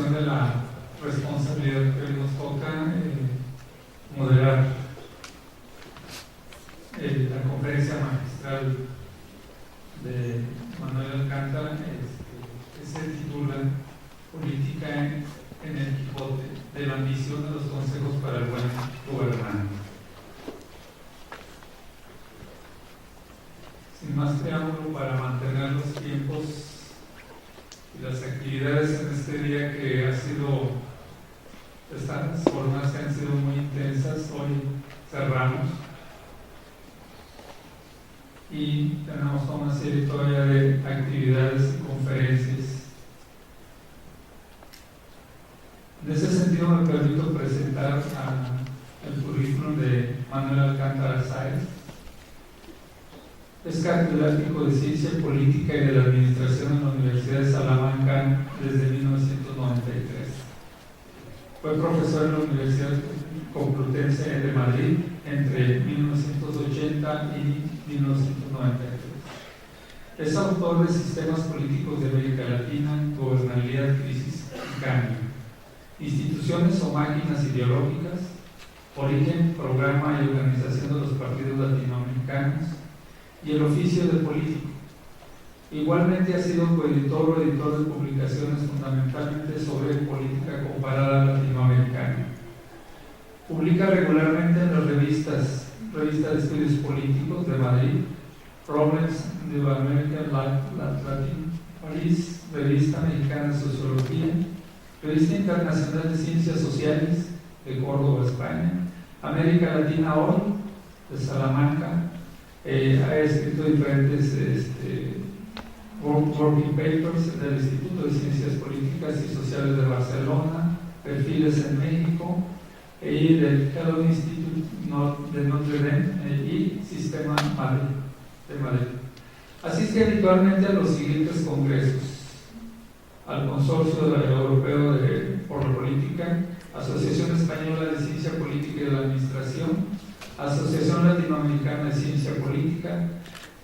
ocasión de la responsabilidad que hoy nos toca moderar la conferencia magistral de Manuel Alcántara, que se titula Política en el Quijote, de la ambición de los consejos para el buen gobernante. Sin más preámbulo, para mantener los tiempos y las actividades en este día que ha sido, estas jornadas que han sido muy intensas, hoy cerramos y tenemos toda una serie todavía de actividades y conferencias. En ese sentido me permito presentar el currículum de Manuel Alcántara Sáez. Es catedrático de Ciencia Política y de la Administración en la Universidad de Salamanca desde 1993. Fue profesor en la Universidad Complutense de Madrid entre 1980 y 1993. Es autor de Sistemas Políticos de América Latina, Gobernabilidad, Crisis y Cambio, Instituciones o Máquinas Ideológicas, Origen, Programa y Organización de los Partidos Latinoamericanos, y el oficio de político. Igualmente ha sido coeditor o editor de publicaciones fundamentalmente sobre política comparada latinoamericana. Publica regularmente en las revistas de Estudios Políticos de Madrid, Problems de American Latin, París, Revista Mexicana de Sociología, Revista Internacional de Ciencias Sociales de Córdoba, España, América Latina Hoy de Salamanca. Ha escrito diferentes working papers del Instituto de Ciencias Políticas y Sociales de Barcelona, Perfiles en México y del Hello Institute de Notre Dame y Sistema de Madrid. Asiste habitualmente a los siguientes congresos: al Consorcio Europeo por la Política, Asociación Española de Ciencia Política y de la Administración, Asociación Latinoamericana de Ciencia Política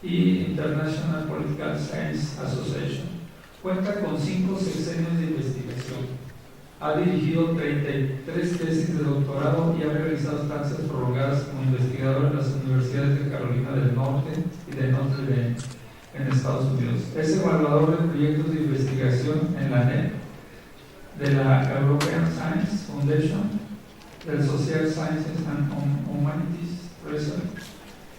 y International Political Science Association. Cuenta con 5 sexenios de investigación. Ha dirigido 33 tesis de doctorado y ha realizado estancias prolongadas como investigador en las universidades de Carolina del Norte y de Notre Dame en Estados Unidos. Es evaluador de proyectos de investigación en la NEP, de la European Science Foundation, del Social Sciences and Humanities Research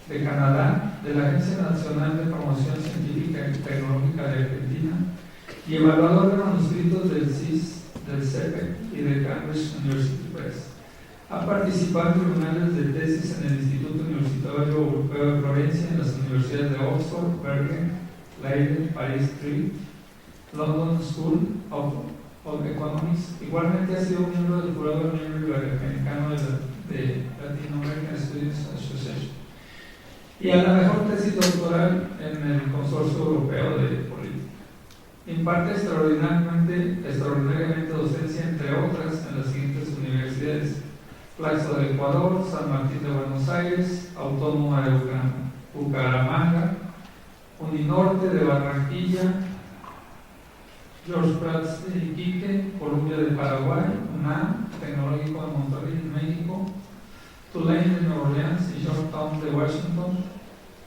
de Canadá, de la Agencia Nacional de Promoción Científica y Tecnológica de Argentina, y evaluador de manuscritos del CIS, del CEPEC y de Cambridge University Press. Ha participado en tribunales de tesis en el Instituto Universitario Europeo de Florencia, en las universidades de Oxford, Bergen, Leiden, Paris 3, London School of Economics. Igualmente ha sido miembro del jurado del miembro iberoamericano de Latin American Studies Association y a la mejor tesis doctoral en el Consorcio Europeo de Política. Imparte extraordinariamente docencia, entre otras, en las siguientes universidades: Flaxo del Ecuador, San Martín de Buenos Aires, Autónoma de Bucaramanga, Uninorte de Barranquilla, George Prats de Iquique, Columbia de Paraguay, UNAM, Tecnológico de Monterrey, México, Tulane de Nueva Orleans y Georgetown de Washington,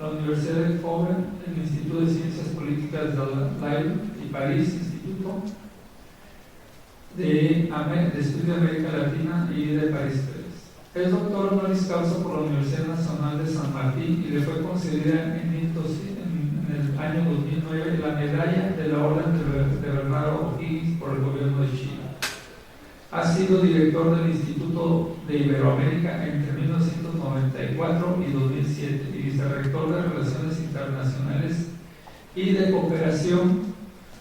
la Universidad de Fordham, el Instituto de Ciencias Políticas de Leiden y París, Instituto de Estudio de América Latina y de París 3. Es doctor honoris causa por la Universidad Nacional de San Martín y le fue concedida en el año 2009 la medalla de la Orden de Bernardo O'Higgins por el gobierno de Chile. Ha sido director del Instituto de Iberoamérica entre 1994 y 2007 y vicerrector de Relaciones Internacionales y de Cooperación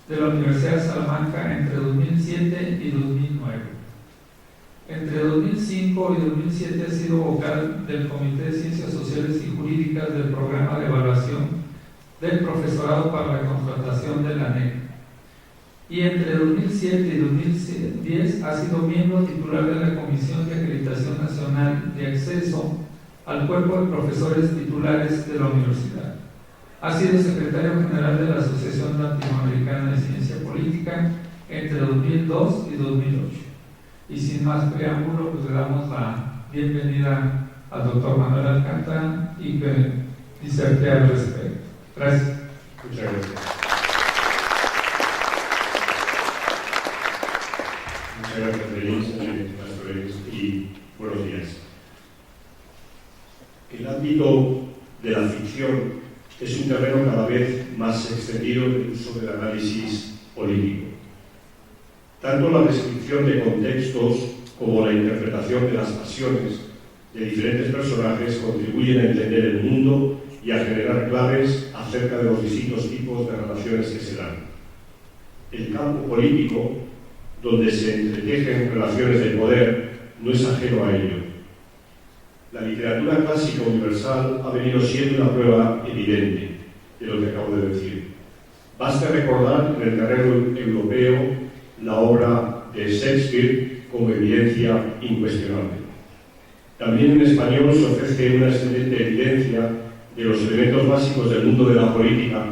de la Universidad de Salamanca entre 2007 y 2009. Entre 2005 y 2007 ha sido vocal del Comité de Ciencias Sociales y Jurídicas del Programa de Evaluación del Profesorado para la Contratación de la ANEC. Y entre 2007 y 2010 ha sido miembro titular de la Comisión de Acreditación Nacional de Acceso al Cuerpo de Profesores Titulares de la Universidad. Ha sido secretario general de la Asociación Latinoamericana de Ciencia Política entre 2002 y 2008. Y sin más preámbulo, pues le damos la bienvenida al doctor Manuel Alcántara y que diserte al respecto. Gracias. Muchas gracias. Muchas gracias, Félix, y buenos días. El ámbito de la ficción es un terreno cada vez más extendido en el uso del análisis político. Tanto la descripción de contextos como la interpretación de las pasiones de diferentes personajes contribuyen a entender el mundo y a generar claves acerca de los distintos tipos de relaciones que se dan. El campo político, donde se entretejen relaciones de poder, no es ajeno a ello. La literatura clásica universal ha venido siendo una prueba evidente de lo que acabo de decir. Basta recordar en el terreno europeo la obra de Shakespeare como evidencia incuestionable. También en español se ofrece una excelente evidencia de los elementos básicos del mundo de la política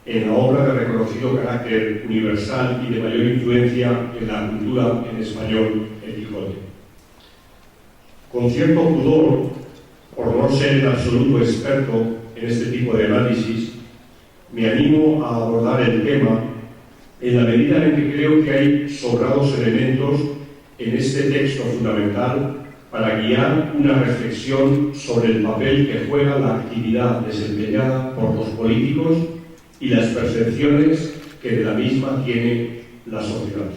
en la obra de reconocido carácter universal y de mayor influencia en la cultura en español, El Quijote. Con cierto pudor, por no ser en absoluto experto en este tipo de análisis, me animo a abordar el tema en la medida en que creo que hay sobrados elementos en este texto fundamental para guiar una reflexión sobre el papel que juega la actividad desempeñada por los políticos y las percepciones que de la misma tiene la sociedad.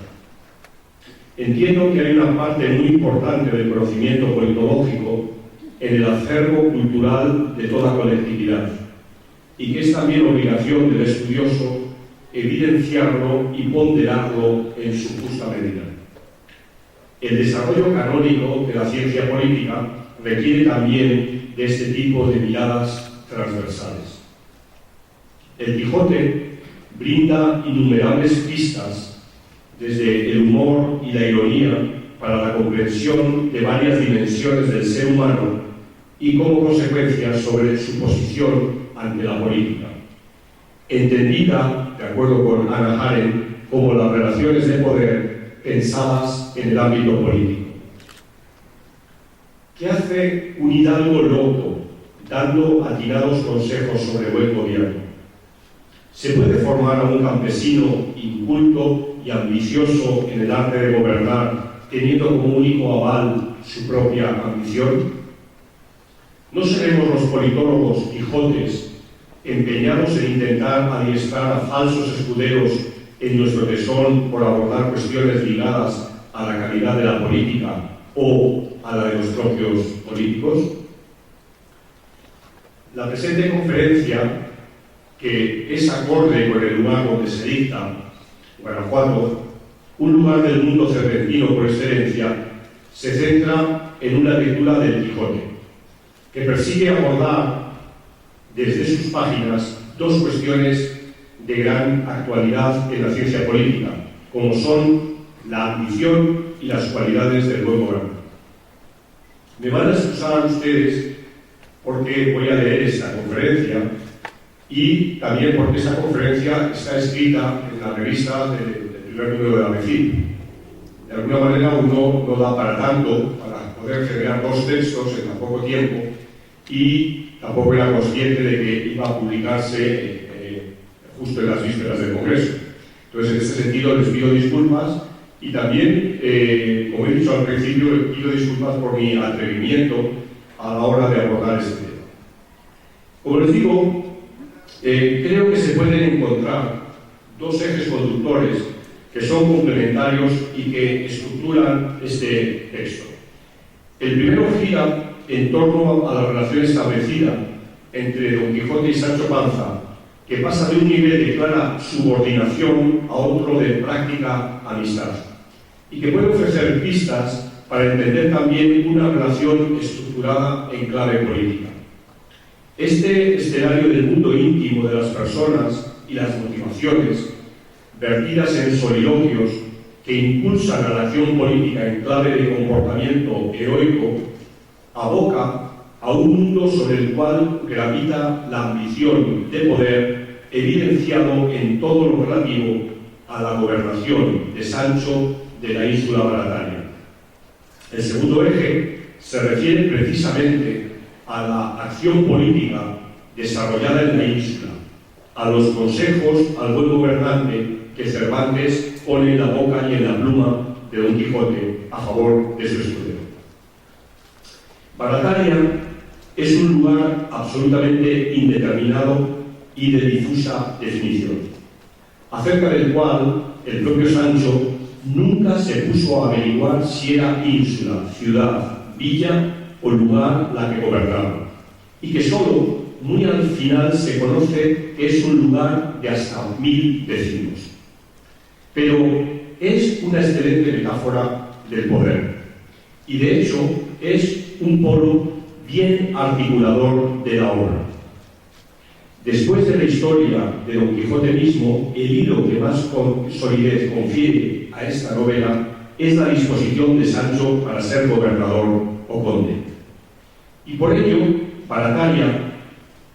Entiendo que hay una parte muy importante del conocimiento politológico en el acervo cultural de toda colectividad y que es también obligación del estudioso evidenciarlo y ponderarlo en su justa medida. El desarrollo canónico de la ciencia política requiere también de este tipo de miradas transversales. El Quijote brinda innumerables pistas desde el humor y la ironía para la comprensión de varias dimensiones del ser humano y como consecuencia sobre su posición ante la política, entendida, de acuerdo con Hannah Arendt, como las relaciones de poder pensadas en el ámbito político. ¿Qué hace un hidalgo loco dando atinados consejos sobre buen gobierno? ¿Se puede formar a un campesino inculto y ambicioso en el arte de gobernar, teniendo como único aval su propia ambición? ¿No seremos los politólogos Quijotes empeñados en intentar adiestrar a falsos escuderos en nuestro tesón por abordar cuestiones ligadas a la calidad de la política o a la de los propios políticos? La presente conferencia, que es acorde con el lugar donde se dicta, Guanajuato, un lugar del mundo cervantino por excelencia, se centra en una lectura del Quijote, que persigue abordar desde sus páginas dos cuestiones de gran actualidad en la ciencia política, como son la ambición y las cualidades del buen gobierno. Me van a excusar ustedes porque voy a leer esta conferencia y también porque esta conferencia está escrita en la revista del primer número de la ABC. De alguna manera uno no da para tanto, para poder generar dos textos en tan poco tiempo, y tampoco era consciente de que iba a publicarse justo en las vísperas del Congreso. Entonces, en este sentido, les pido disculpas y también, como he dicho al principio, pido disculpas por mi atrevimiento a la hora de abordar este tema. Como les digo, creo que se pueden encontrar dos ejes conductores que son complementarios y que estructuran este texto. El primero gira en torno a la relación establecida entre Don Quijote y Sancho Panza, que pasa de un nivel de clara subordinación a otro de práctica amistad, y que puede ofrecer pistas para entender también una relación estructurada en clave política. Este escenario del mundo íntimo de las personas y las motivaciones, vertidas en soliloquios que impulsan a la acción política en clave de comportamiento heroico, aboca a un mundo sobre el cual gravita la ambición de poder, evidenciado en todo lo relativo a la gobernación de Sancho de la ínsula Barataria. El segundo eje se refiere precisamente a la acción política desarrollada en la ínsula, a los consejos al buen gobernante que Cervantes pone en la boca y en la pluma de Don Quijote a favor de su escudero. Barataria es un lugar absolutamente indeterminado y de difusa definición, acerca del cual el propio Sancho nunca se puso a averiguar si era ínsula, ciudad, villa o lugar la que gobernaba, y que solo muy al final se conoce que es un lugar de hasta 1000 vecinos. Pero es una excelente metáfora del poder, y de hecho es un polo bien articulador de la obra. Después de la historia de Don Quijote mismo, el hilo que más solidez confiere a esta novela es la disposición de Sancho para ser gobernador o conde. Y por ello, Barataria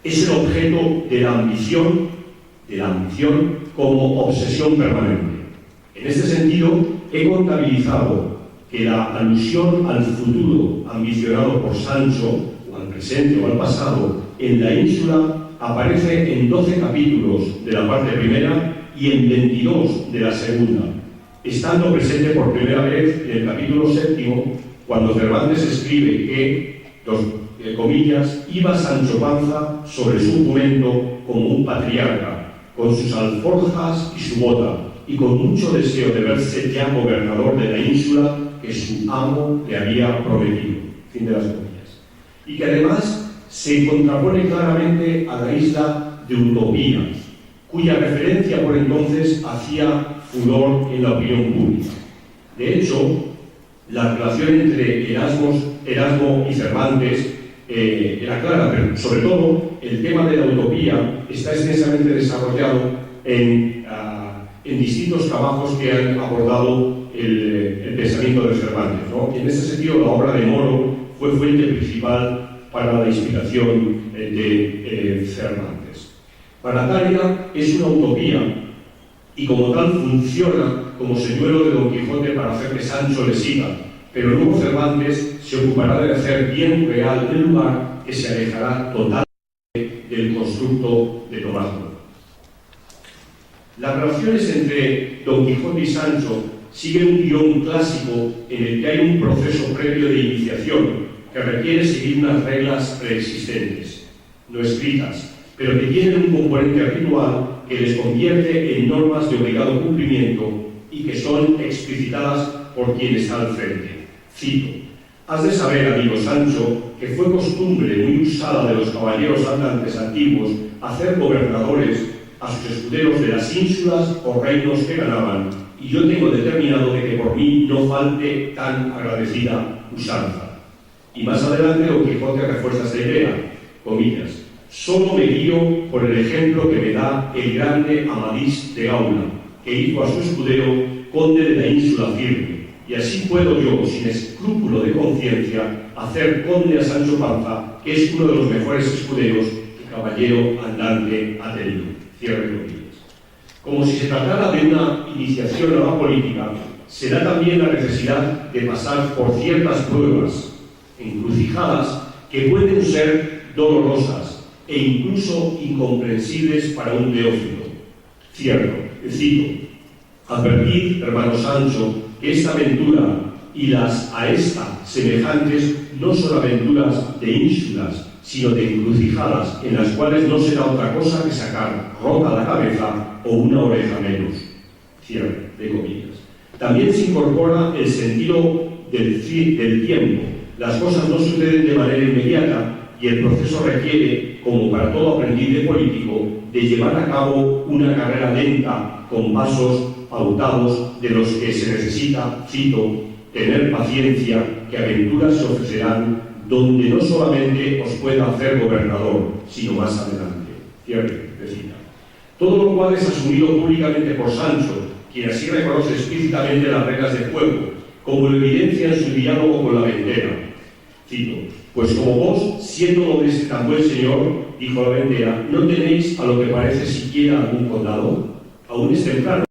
es el objeto de la ambición como obsesión permanente. En este sentido, he contabilizado que la alusión al futuro ambicionado por Sancho, o al presente o al pasado, en la ínsula aparece en 12 capítulos de la parte primera y en 22 de la segunda, estando presente por primera vez en el capítulo 7, cuando Cervantes escribe que, comillas, iba Sancho Panza sobre su jumento como un patriarca, con sus alforjas y su bota, y con mucho deseo de verse ya gobernador de la ínsula que su amo le había prometido. Fin de las comillas. Y que además se contrapone claramente a la isla de Utopía, cuya referencia por entonces hacía furor en la opinión pública. De hecho, la relación entre Erasmo y Cervantes era clara, pero sobre todo el tema de la utopía está extensamente desarrollado en distintos trabajos que han abordado el pensamiento de Cervantes, ¿no? Y en ese sentido, la obra de Moro fue fuente principal para la inspiración de Cervantes. Barataria es una utopía y como tal funciona como señuelo de Don Quijote para hacer que Sancho le siga, pero luego Cervantes se ocupará de hacer bien real el lugar que se alejará totalmente del constructo de Tomás. Las relaciones entre Don Quijote y Sancho siguen un guión clásico en el que hay un proceso previo de iniciación que requiere seguir unas reglas preexistentes, no escritas, pero que tienen un componente ritual que les convierte en normas de obligado cumplimiento y que son explicitadas por quien está al frente. Cito: has de saber, amigo Sancho, que fue costumbre muy usada de los caballeros andantes antiguos hacer gobernadores a sus escuderos de las ínsulas o reinos que ganaban, y yo tengo determinado de que por mí no falte tan agradecida usanza. Y más adelante Don Quijote refuerza esta idea, comillas: solo me guío por el ejemplo que me da el grande Amadís de Gaula, que hizo a su escudero conde de la ínsula Firme, y así puedo yo, sin escrúpulo de conciencia, hacer conde a Sancho Panza, que es uno de los mejores escuderos que caballero andante ha tenido. Cierre comillas. Como si se tratara de una iniciación a la política, se da también la necesidad de pasar por ciertas pruebas, encrucijadas, que pueden ser dolorosas e incluso incomprensibles para un teófilo. Cito: advertid, hermano Sancho, que esta aventura y las a esta semejantes no son aventuras de ínsulas, sino de encrucijadas, en las cuales no será otra cosa que sacar rota la cabeza o una oreja menos. Cierre de comillas. También se incorpora el sentido del tiempo. Las cosas no suceden de manera inmediata y el proceso requiere, como para todo aprendiz de político, de llevar a cabo una carrera lenta con pasos pautados de los que se necesita, cito, tener paciencia, que aventuras se ofrecerán donde no solamente os pueda hacer gobernador, sino más adelante. Cierre de cita. Todo lo cual es asumido públicamente por Sancho, quien así reconoce explícitamente las reglas del juego, como lo evidencia en su diálogo con la ventera. Cito: pues como vos, siendo donde tan buen señor, dijo la ventera, ¿no tenéis a lo que parece siquiera algún condado? Aún es temprano.